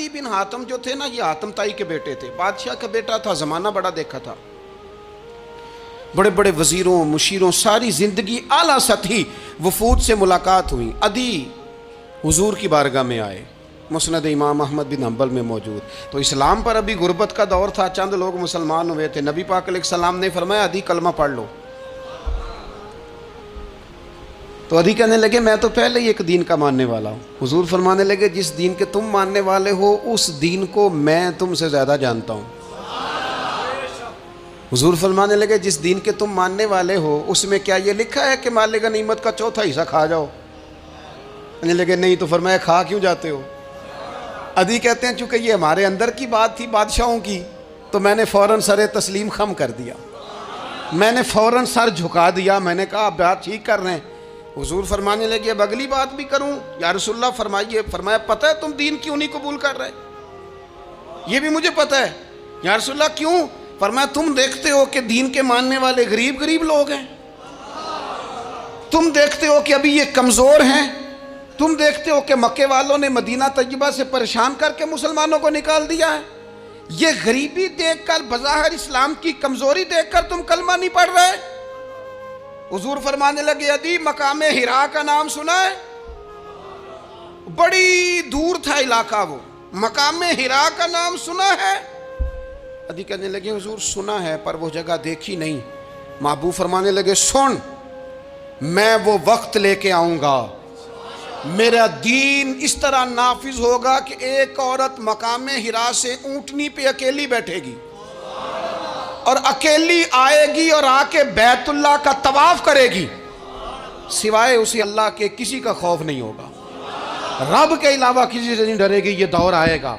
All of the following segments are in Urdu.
عدی بن حاتم جو تھے نا، یہ حاتم تائی کے بیٹے تھے، بادشاہ کا بیٹا تھا، زمانہ بڑا دیکھا تھا، بڑے بڑے وزیروں مشیروں، ساری زندگی اعلیٰ سطحی وفود سے ملاقات ہوئی۔ عدی حضور کی بارگاہ میں آئے، مسند امام احمد بن حنبل میں موجود۔ تو اسلام پر ابھی غربت کا دور تھا، چند لوگ مسلمان ہوئے تھے، نبی پاک علیہ السلام نے فرمایا عدی کلمہ پڑھ لو۔ تو عدی کہنے لگے میں تو پہلے ہی ایک دین کا ماننے والا ہوں۔ حضور فرمانے لگے جس دین کے تم ماننے والے ہو اس دین کو میں تم سے زیادہ جانتا ہوں۔ حضور فرمانے لگے جس دین کے تم ماننے والے ہو اس میں کیا یہ لکھا ہے کہ مال غنیمت کا چوتھا حصہ کھا جاؤ؟ کہنے لگے نہیں، تو فرمایا کھا کیوں جاتے ہو؟ عدی کہتے ہیں چونکہ یہ ہمارے اندر کی بات تھی بادشاہوں کی، تو میں نے فوراً سر تسلیم خم کر دیا، میں نے فوراً سر جھکا دیا، میں نے کہا آپ بات ٹھیک کر رہے ہیں۔ حضور فرمانے لگے اب اگلی بات بھی کروں یا رسول اللہ فرمائیے؟ فرمایا پتہ ہے تم دین کیوں نہیں قبول کر رہے؟ یہ بھی مجھے پتہ ہے۔ یا رسول اللہ کیوں؟ فرمایا تم دیکھتے ہو کہ دین کے ماننے والے غریب غریب لوگ ہیں، تم دیکھتے ہو کہ ابھی یہ کمزور ہیں، تم دیکھتے ہو کہ مکے والوں نے مدینہ طیبہ سے پریشان کر کے مسلمانوں کو نکال دیا ہے، یہ غریبی دیکھ کر بظاہر اسلام کی کمزوری دیکھ کر تم کلمہ نہیں پڑھ رہے؟ حضور فرمانے لگے عدی مقام حرا کا نام سنا ہے؟ بڑی دور تھا علاقہ وہ، مقام حرا کا نام سنا ہے؟ عدی کہنے لگے حضور سنا ہے پر وہ جگہ دیکھی نہیں۔ محبوب فرمانے لگے سن، میں وہ وقت لے کے آؤں گا، میرا دین اس طرح نافذ ہوگا کہ ایک عورت مقام حرا سے اونٹنی پہ اکیلی بیٹھے گی اور اکیلی آئے گی اور آ کے بیت اللہ کا طواف کرے گی، سوائے اسے اللہ کے کسی کا خوف نہیں ہوگا، رب کے علاوہ کسی سے نہیں ڈرے گی۔ یہ دور آئے گا،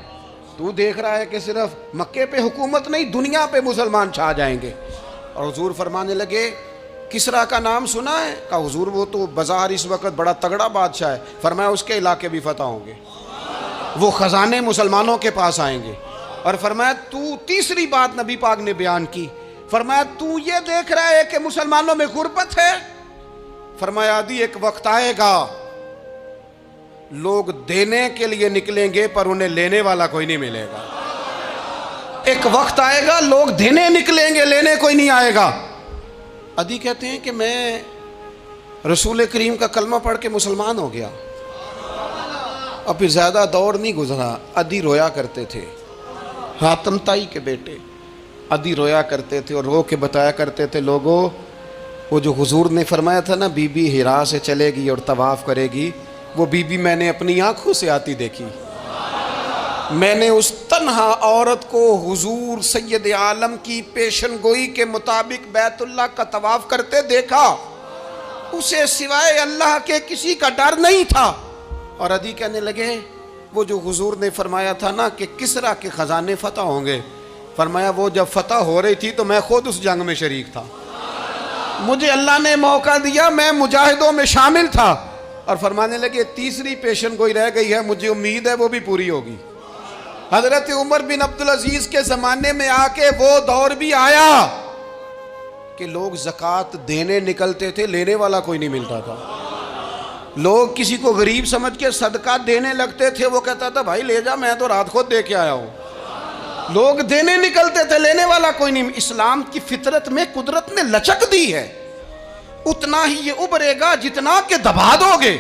تو دیکھ رہا ہے کہ صرف مکے پہ حکومت نہیں دنیا پہ مسلمان چھا جائیں گے۔ اور حضور فرمانے لگے کسرا کا نام سنا ہے؟ کہا حضور وہ تو بظاہر اس وقت بڑا تگڑا بادشاہ ہے۔ فرمایا اس کے علاقے بھی فتح ہوں گے، وہ خزانے مسلمانوں کے پاس آئیں گے۔ اور فرمایا تو تیسری بات نبی پاک نے بیان کی، فرمایا تو یہ دیکھ رہا ہے کہ مسلمانوں میں غربت ہے؟ فرمایا عدی ایک وقت آئے گا لوگ دینے کے لیے نکلیں گے پر انہیں لینے والا کوئی نہیں ملے گا۔ ایک وقت آئے گا لوگ دینے نکلیں گے، لینے کوئی نہیں آئے گا۔ عدی کہتے ہیں کہ میں رسول کریم کا کلمہ پڑھ کے مسلمان ہو گیا، اور پھر زیادہ دور نہیں گزرا، عدی رویا کرتے تھے، حاتم تائی کے بیٹے عدی رویا کرتے تھے اور رو کے بتایا کرتے تھے لوگوں وہ جو حضور نے فرمایا تھا نا بی بی حرا سے چلے گی اور طواف کرے گی، وہ بی بی میں نے اپنی آنکھوں سے آتی دیکھی، میں نے اس تنہا عورت کو حضور سید عالم کی پیشن گوئی کے مطابق بیت اللہ کا طواف کرتے دیکھا، اسے سوائے اللہ کے کسی کا ڈر نہیں تھا۔ اور عدی کہنے لگے وہ جو حضور نے فرمایا تھا نا کہ کسرا کے خزانے فتح ہوں گے، فرمایا وہ جب فتح ہو رہی تھی تو میں خود اس جنگ میں شریک تھا، مجھے اللہ نے موقع دیا، میں مجاہدوں میں شامل تھا۔ اور فرمانے لگے تیسری پیشن گوئی رہ گئی ہے، مجھے امید ہے وہ بھی پوری ہوگی۔ حضرت عمر بن عبدالعزیز کے زمانے میں آ کے وہ دور بھی آیا کہ لوگ زکوٰۃ دینے نکلتے تھے، لینے والا کوئی نہیں ملتا تھا، لوگ کسی کو غریب سمجھ کے صدقہ دینے لگتے تھے، وہ کہتا تھا بھائی لے جا میں تو رات خود دے کے آیا ہوں، لوگ دینے نکلتے تھے، لینے والا کوئی نہیں۔ اسلام کی فطرت میں قدرت نے لچک دی ہے، اتنا ہی یہ ابھرے گا جتنا کہ دبا دو گے۔